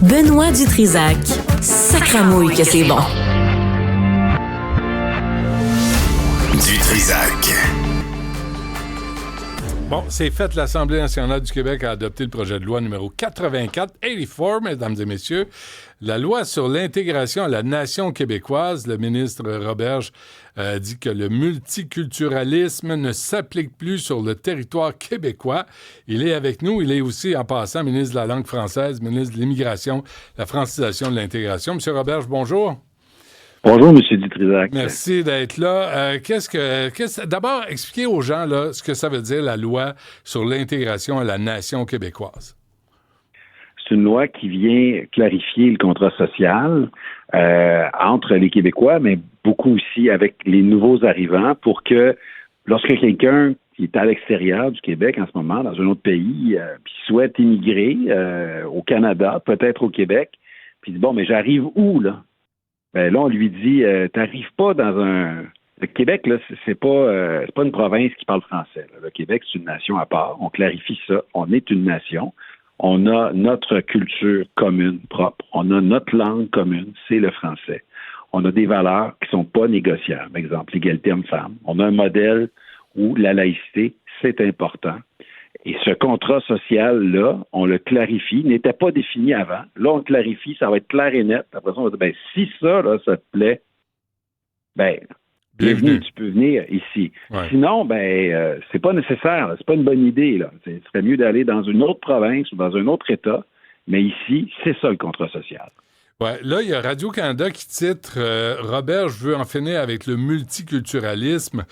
Benoît Dutrisac. Sacramouille que c'est bon. Dutrisac. Bon, c'est fait. L'Assemblée nationale du Québec a adopté le projet de loi numéro 84, mesdames et messieurs. La loi sur l'intégration à la nation québécoise. Le ministre Roberge dit que le multiculturalisme ne s'applique plus sur le territoire québécois. Il est avec nous. Il est aussi, en passant, ministre de la langue française, ministre de l'immigration, la francisation de l'intégration. Monsieur Roberge, bonjour. Bonjour, M. Dutrisac. Merci d'être là. D'abord, expliquez aux gens là, ce que ça veut dire, la loi sur l'intégration à la nation québécoise. C'est une loi qui vient clarifier le contrat social entre les Québécois, mais beaucoup aussi avec les nouveaux arrivants pour que lorsque quelqu'un qui est à l'extérieur du Québec en ce moment, dans un autre pays, puis souhaite immigrer au Canada, peut-être au Québec, puis dit, bon, mais j'arrive où, là? Ben là, on lui dit, t'arrives pas dans un... Le Québec, là, c'est pas une province qui parle français. Là. Le Québec, c'est une nation à part. On clarifie ça. On est une nation. On a notre culture commune, propre. On a notre langue commune, c'est le français. On a des valeurs qui sont pas négociables. Par exemple, l'égalité homme-femme. On a un modèle où la laïcité, c'est important. Et ce contrat social-là, on le clarifie, il n'était pas défini avant. Là, on le clarifie, ça va être clair et net. Après ça, on va dire, ben, si ça, là, ça te plaît, ben, bienvenue, tu peux venir ici. Ouais. Sinon, ben, c'est pas nécessaire, là, c'est pas une bonne idée, là. Ce serait mieux d'aller dans une autre province ou dans un autre État, mais ici, c'est ça le contrat social. Ouais, là, il y a Radio-Canada qui titre Roberge veut en finir avec le multiculturalisme.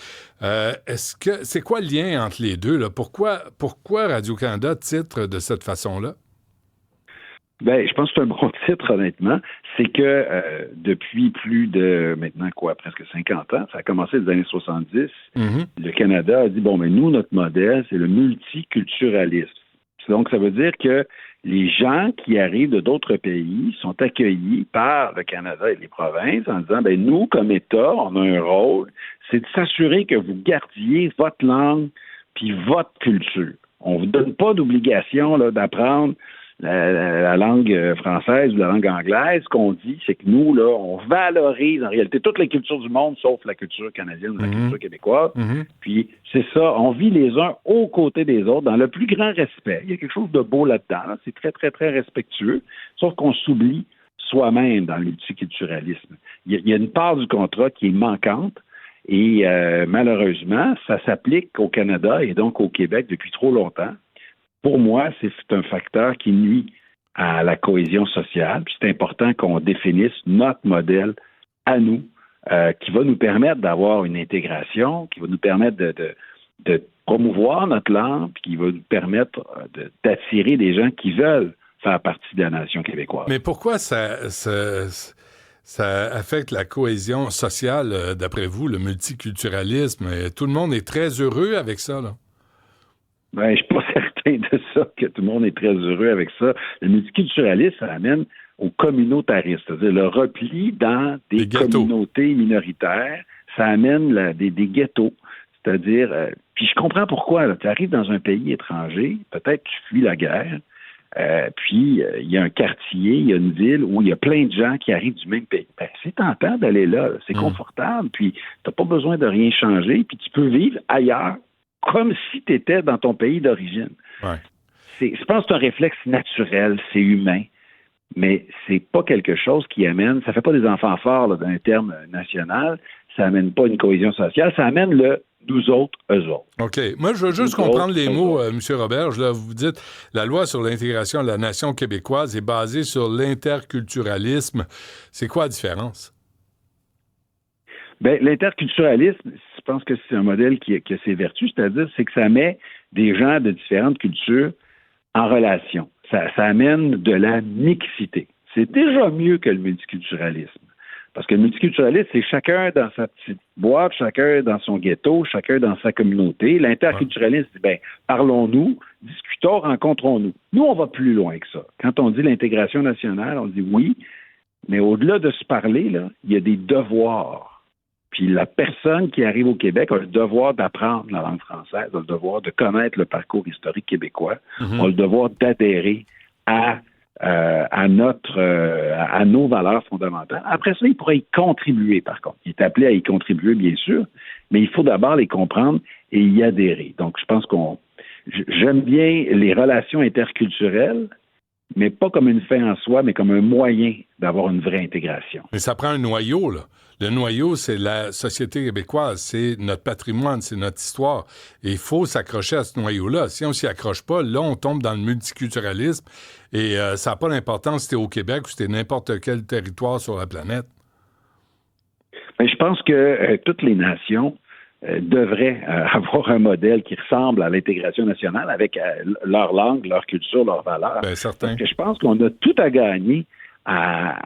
C'est quoi le lien entre les deux, là? Pourquoi Radio-Canada titre de cette façon-là? Ben, je pense que c'est un bon titre, honnêtement. C'est que depuis plus de, maintenant presque 50 ans, ça a commencé dans les années 70, le Canada a dit, bon, mais nous, notre modèle, c'est le multiculturalisme. Donc, ça veut dire que les gens qui arrivent de d'autres pays sont accueillis par le Canada et les provinces en disant, ben nous, comme État, on a un rôle, c'est de s'assurer que vous gardiez votre langue puis votre culture. On ne vous donne pas d'obligation là, d'apprendre la langue française ou la langue anglaise. Ce qu'on dit, c'est que nous, là, on valorise en réalité toutes les cultures du monde, sauf la culture canadienne ou la culture québécoise. Puis c'est ça, on vit les uns aux côtés des autres dans le plus grand respect. Il y a quelque chose de beau là-dedans. Là. C'est très, très, très respectueux, sauf qu'on s'oublie soi-même dans le multiculturalisme. Il y a une part du contrat qui est manquante et malheureusement, ça s'applique au Canada et donc au Québec depuis trop longtemps. Pour moi, c'est un facteur qui nuit à la cohésion sociale. Puis c'est important qu'on définisse notre modèle à nous, qui va nous permettre d'avoir une intégration, qui va nous permettre de promouvoir notre langue, puis qui va nous permettre d'attirer des gens qui veulent faire partie de la nation québécoise. Mais pourquoi ça affecte la cohésion sociale, d'après vous, le multiculturalisme? Tout le monde est très heureux avec ça, là? Ben, je suis pas certain de ça, que tout le monde est très heureux avec ça. Le multiculturalisme, ça amène au communautarisme, c'est-à-dire le repli dans des communautés minoritaires. Ça amène des ghettos, c'est-à-dire... puis je comprends pourquoi. Tu arrives dans un pays étranger, peut-être tu fuis la guerre, puis il y a un quartier, il y a une ville où il y a plein de gens qui arrivent du même pays. Ben, c'est tentant d'aller là, c'est confortable, puis tu n'as pas besoin de rien changer, puis tu peux vivre ailleurs, comme si tu étais dans ton pays d'origine. Ouais. Je pense que c'est un réflexe naturel, c'est humain, mais c'est pas quelque chose qui amène, ça fait pas des enfants forts là, d'un terme national, ça amène pas une cohésion sociale, ça amène le nous autres, eux autres. OK. Moi, je veux juste comprendre les mots, M. Roberge. Là, vous dites la loi sur l'intégration de la nation québécoise est basée sur l'interculturalisme. C'est quoi la différence? Bien, l'interculturalisme, je pense que c'est un modèle qui a ses vertus, c'est-à-dire c'est que ça met des gens de différentes cultures en relation. Ça amène de la mixité. C'est déjà mieux que le multiculturalisme. Parce que le multiculturalisme, c'est chacun dans sa petite boîte, chacun dans son ghetto, chacun dans sa communauté. L'interculturalisme, c'est bien, parlons-nous, discutons, rencontrons-nous. Nous, on va plus loin que ça. Quand on dit l'intégration nationale, on dit oui, mais au-delà de se parler, là, il y a des devoirs. Puis la personne qui arrive au Québec a le devoir d'apprendre la langue française, a le devoir de connaître le parcours historique québécois, a le devoir d'adhérer à à nos valeurs fondamentales. Après ça, il pourrait y contribuer, par contre. Il est appelé à y contribuer, bien sûr, mais il faut d'abord les comprendre et y adhérer. Donc, je pense j'aime bien les relations interculturelles, mais pas comme une fin en soi, mais comme un moyen d'avoir une vraie intégration. Mais ça prend un noyau, là. Le noyau, c'est la société québécoise, c'est notre patrimoine, c'est notre histoire. Et il faut s'accrocher à ce noyau-là. Si on s'y accroche pas, là, on tombe dans le multiculturalisme et ça n'a pas d'importance si t'es au Québec ou si t'es n'importe quel territoire sur la planète. Mais je pense que toutes les nations devraient avoir un modèle qui ressemble à l'intégration nationale avec leur langue, leur culture, leurs valeurs. Bien, certain. Parce que je pense qu'on a tout à gagner à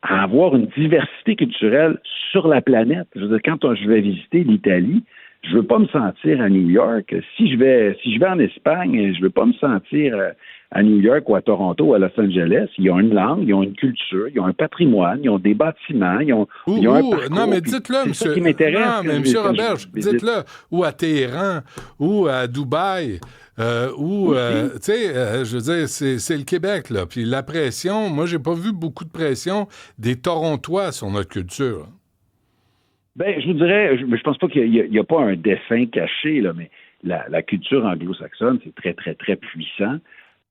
avoir une diversité culturelle sur la planète. Je veux dire, quand je vais visiter l'Italie, je veux pas me sentir à New York. Si je vais en Espagne, je veux pas me sentir à New York ou à Toronto ou à Los Angeles. Ils ont une langue, ils ont une culture, ils ont un patrimoine, ils ont des bâtiments, ils ont un parcours. Non, mais dites-le, monsieur. C'est ça qui m'intéresse. Non, mais monsieur Roberge, dites-le. Ou à Téhéran, ou à Dubaï, tu sais, je veux dire, c'est le Québec, là. Puis la pression, moi, j'ai pas vu beaucoup de pression des Torontois sur notre culture. Ben, je vous dirais, je pense pas qu'il y a pas un dessin caché, là, mais la culture anglo-saxonne, c'est très, très, très puissant.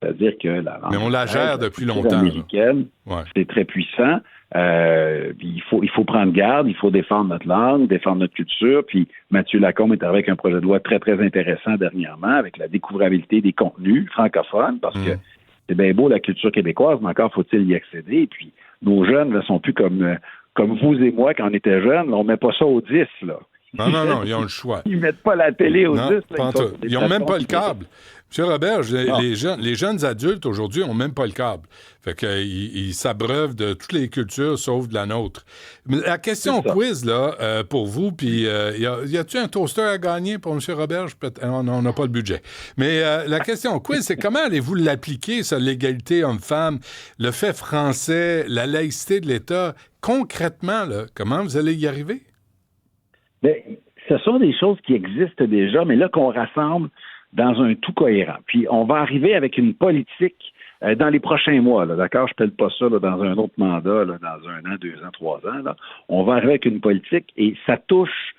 C'est-à-dire que mais on la gère depuis longtemps. Américaine, ouais. C'est très puissant. Il faut prendre garde, il faut défendre notre langue, défendre notre culture. Puis Mathieu Lacombe est arrivé avec un projet de loi très, très intéressant dernièrement, avec la découvrabilité des contenus francophones, parce que c'est bien beau la culture québécoise, mais encore faut-il y accéder. Et puis nos jeunes ne sont plus comme vous et moi quand on était jeunes, on ne met pas ça au 10, là. Non, ils ont le choix. Ils mettent pas la télé au 10. Là, ils n'ont même pas le câble. Monsieur Robert, les jeunes adultes aujourd'hui n'ont même pas le câble. Fait qu'ils s'abreuvent de toutes les cultures sauf de la nôtre. Mais la question quiz, là, pour vous, puis y a-t-il un toaster à gagner pour monsieur Robert? On n'a pas le budget. Mais la question quiz, c'est comment allez-vous l'appliquer, ça, l'égalité homme-femme, le fait français, la laïcité de l'État? Concrètement, là, comment vous allez y arriver? Bien, ce sont des choses qui existent déjà, mais là qu'on rassemble dans un tout cohérent. Puis on va arriver avec une politique dans les prochains mois, là, d'accord? Je ne pèle pas ça là, dans un autre mandat, là, dans 1 an, 2 ans, 3 ans. Là. On va arriver avec une politique et ça touche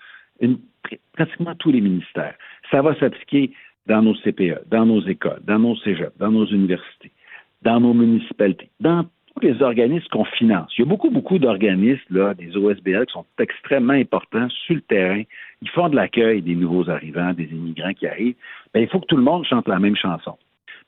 pratiquement tous les ministères. Ça va s'appliquer dans nos CPE, dans nos écoles, dans nos cégeps, dans nos universités, dans nos municipalités, dans tous les organismes qu'on finance. Il y a beaucoup d'organismes, là, des OSBL, qui sont extrêmement importants sur le terrain. Ils font de l'accueil des nouveaux arrivants, des immigrants qui arrivent. Bien, il faut que tout le monde chante la même chanson.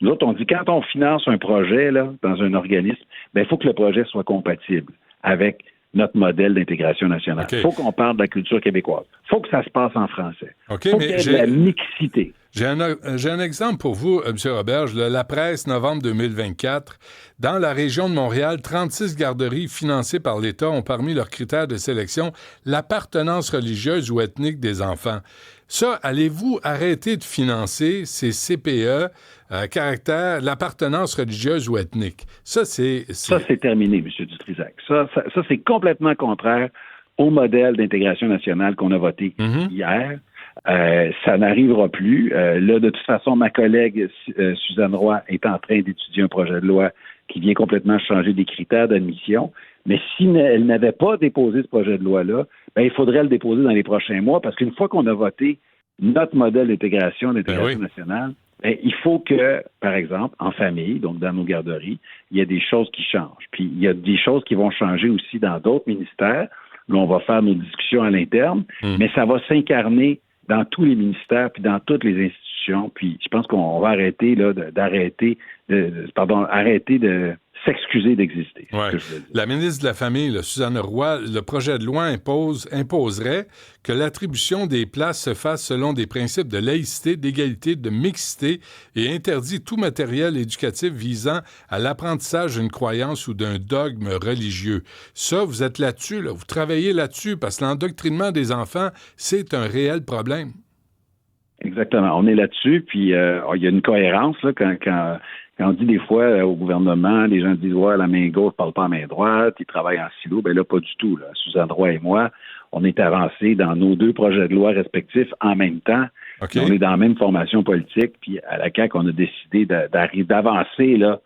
Nous autres, on dit, quand on finance un projet là, dans un organisme, bien, il faut que le projet soit compatible avec notre modèle d'intégration nationale. Il faut qu'on parle de la culture québécoise. Il faut que ça se passe en français. Il faut qu'il y ait de la mixité. J'ai un exemple pour vous, M. Roberge. La presse, novembre 2024. Dans la région de Montréal, 36 garderies financées par l'État ont parmi leurs critères de sélection l'appartenance religieuse ou ethnique des enfants. Ça, allez-vous arrêter de financer ces CPE caractère l'appartenance religieuse ou ethnique? Ça, c'est terminé, M. Dutrisac. Ça, c'est complètement contraire au modèle d'intégration nationale qu'on a voté hier. Ça n'arrivera plus. Là, de toute façon, ma collègue Suzanne Roy est en train d'étudier un projet de loi qui vient complètement changer des critères d'admission. Mais si elle n'avait pas déposé ce projet de loi-là, ben, il faudrait le déposer dans les prochains mois parce qu'une fois qu'on a voté notre modèle d'intégration nationale, ben, il faut que, par exemple, en famille, donc dans nos garderies, il y a des choses qui changent. Puis il y a des choses qui vont changer aussi dans d'autres ministères. Là, on va faire nos discussions à l'interne, mais ça va s'incarner dans tous les ministères puis dans toutes les institutions. Puis je pense qu'on va arrêter de s'excuser d'exister. Ouais. La ministre de la Famille, Suzanne Roy, le projet de loi imposerait que l'attribution des places se fasse selon des principes de laïcité, d'égalité, de mixité et interdit tout matériel éducatif visant à l'apprentissage d'une croyance ou d'un dogme religieux. Ça, vous êtes là-dessus, là. Vous travaillez là-dessus parce que l'endoctrinement des enfants, c'est un réel problème. Exactement. On est là-dessus, puis il y a une cohérence là, quand on dit des fois au gouvernement, les gens disent « Ouais, la main gauche ne parle pas à la main droite, ils travaillent en silo ». Bien là, pas du tout. Là. Suzanne Roy et moi, on est avancés dans nos 2 projets de loi respectifs en même temps. Okay. On est dans la même formation politique, puis à la CAQ, on a décidé d'avancer là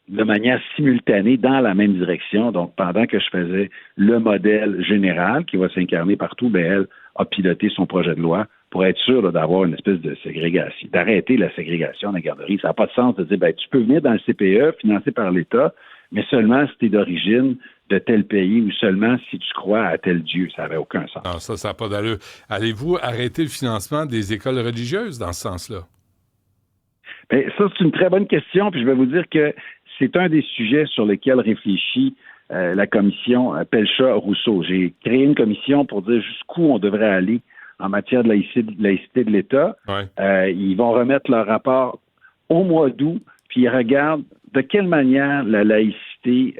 de manière simultanée dans la même direction. Donc, pendant que je faisais le modèle général qui va s'incarner partout, elle a piloté son projet de loi pour être sûr d'avoir une espèce de ségrégation, d'arrêter la ségrégation dans la garderie. Ça n'a pas de sens de dire, tu peux venir dans le CPE financé par l'État, mais seulement si tu es d'origine de tel pays ou seulement si tu crois à tel Dieu. Ça n'avait aucun sens. Non, ça n'a pas d'allure. Allez-vous arrêter le financement des écoles religieuses dans ce sens-là? Bien, ça, c'est une très bonne question, puis je vais vous dire que c'est un des sujets sur lesquels réfléchit la commission Pelcha-Rousseau. J'ai créé une commission pour dire jusqu'où on devrait aller en matière de laïcité de l'État. Ouais. Ils vont remettre leur rapport au mois d'août, puis ils regardent de quelle manière la laïcité,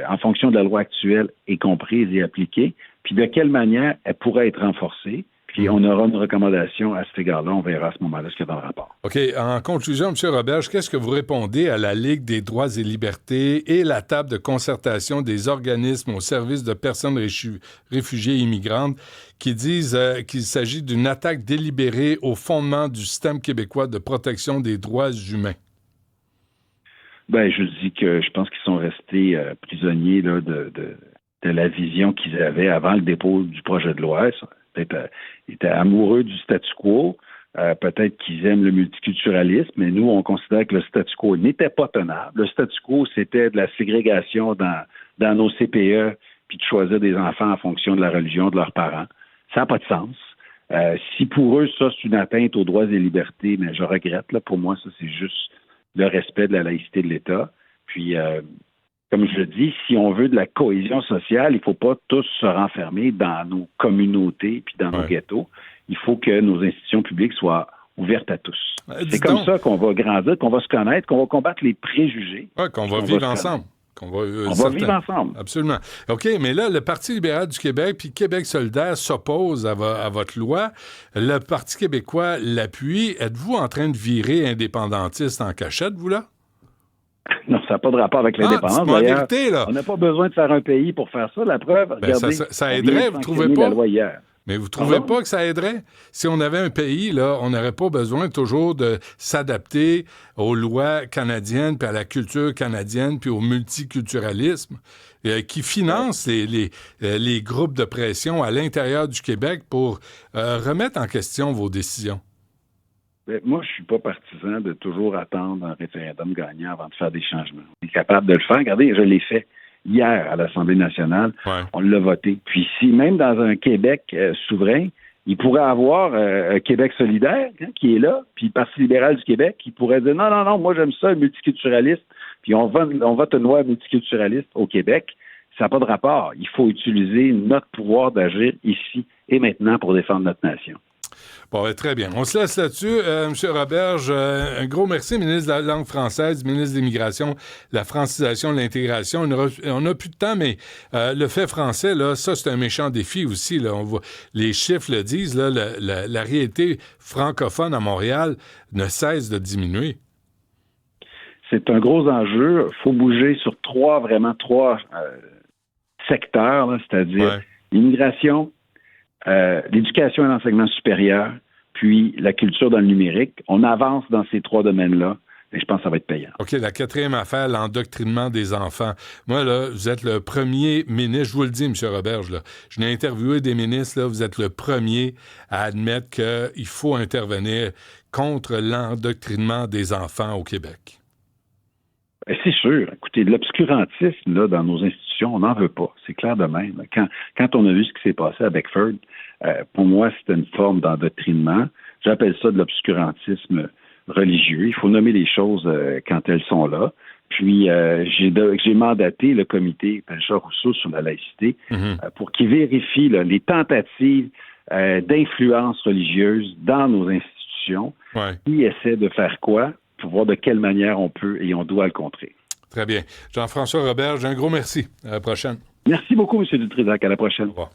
en fonction de la loi actuelle, est comprise et appliquée, puis de quelle manière elle pourrait être renforcée. Puis on aura une recommandation à cet égard-là. On verra à ce moment-là ce qu'il y a dans le rapport. OK. En conclusion, M. Roberge, qu'est-ce que vous répondez à la Ligue des droits et libertés et la table de concertation des organismes au service de personnes réfugiées et immigrantes qui disent qu'il s'agit d'une attaque délibérée au fondement du système québécois de protection des droits humains? Bien, je dis que je pense qu'ils sont restés prisonniers là, de la vision qu'ils avaient avant le dépôt du projet de loi. Peut-être étaient amoureux du statu quo, peut-être qu'ils aiment le multiculturalisme, mais nous, on considère que le statu quo n'était pas tenable. Le statu quo, c'était de la ségrégation dans nos CPE, puis de choisir des enfants en fonction de la religion de leurs parents. Ça n'a pas de sens. Si pour eux, ça, c'est une atteinte aux droits et libertés, mais je regrette. Là, pour moi, ça, c'est juste le respect de la laïcité de l'État. Puis, comme je le dis, si on veut de la cohésion sociale, il ne faut pas tous se renfermer dans nos communautés puis dans nos ghettos. Il faut que nos institutions publiques soient ouvertes à tous. C'est comme ça qu'on va grandir, qu'on va se connaître, qu'on va combattre les préjugés. Oui, qu'on va vivre ensemble. On va vivre ensemble. Absolument. OK, mais là, le Parti libéral du Québec puis Québec solidaire s'opposent à votre loi. Le Parti québécois l'appuie. Êtes-vous en train de virer indépendantiste en cachette, vous, là? Non, ça n'a pas de rapport avec l'indépendance. D'ailleurs, on n'a pas besoin de faire un pays pour faire ça. La preuve, regardez, ça aiderait, vous ne trouvez pas? La loi hier. Mais vous ne trouvez pas que ça aiderait? Si on avait un pays, là, on n'aurait pas besoin toujours de s'adapter aux lois canadiennes, puis à la culture canadienne, puis au multiculturalisme, qui finance les groupes de pression à l'intérieur du Québec pour remettre en question vos décisions. Moi, je ne suis pas partisan de toujours attendre un référendum gagnant avant de faire des changements. On est capable de le faire. Regardez, je l'ai fait hier à l'Assemblée nationale. Ouais. On l'a voté. Puis si même dans un Québec souverain, il pourrait avoir un Québec solidaire qui est là, puis le Parti libéral du Québec qui pourrait dire non, moi j'aime ça, le multiculturaliste, puis on vote une loi multiculturaliste au Québec. Ça n'a pas de rapport. Il faut utiliser notre pouvoir d'agir ici et maintenant pour défendre notre nation. Bon, très bien. On se laisse là-dessus. M. Roberge, un gros merci, ministre de la langue française, ministre de l'Immigration, la francisation, l'intégration. On n'a plus de temps, mais le fait français, là, ça, c'est un méchant défi aussi. Là. On voit, les chiffres le disent, là, la réalité francophone à Montréal ne cesse de diminuer. C'est un gros enjeu. Il faut bouger sur trois secteurs, là, c'est-à-dire l'immigration, l'éducation et l'enseignement supérieur, puis la culture dans le numérique. On avance dans ces trois domaines-là, mais je pense que ça va être payant. OK, la quatrième affaire, l'endoctrinement des enfants. Moi, là, vous êtes le premier ministre, je vous le dis, M. Roberge, là, je n'ai interviewé des ministres, là, vous êtes le premier à admettre qu'il faut intervenir contre l'endoctrinement des enfants au Québec. C'est sûr. Écoutez, l'obscurantisme là, dans nos institutions, on n'en veut pas. C'est clair de même. Quand on a vu ce qui s'est passé à Beckford, pour moi, c'était une forme d'endoctrinement. J'appelle ça de l'obscurantisme religieux. Il faut nommer les choses quand elles sont là. Puis, j'ai mandaté le comité Pelcha-Rousseau sur la laïcité pour qu'il vérifie là, les tentatives d'influence religieuse dans nos institutions. Qui essaie de faire quoi? Pour voir de quelle manière on peut et on doit le contrer. Très bien. Jean-François Roberge, un gros merci. À la prochaine. Merci beaucoup, M. Dutrisac. À la prochaine. Au revoir.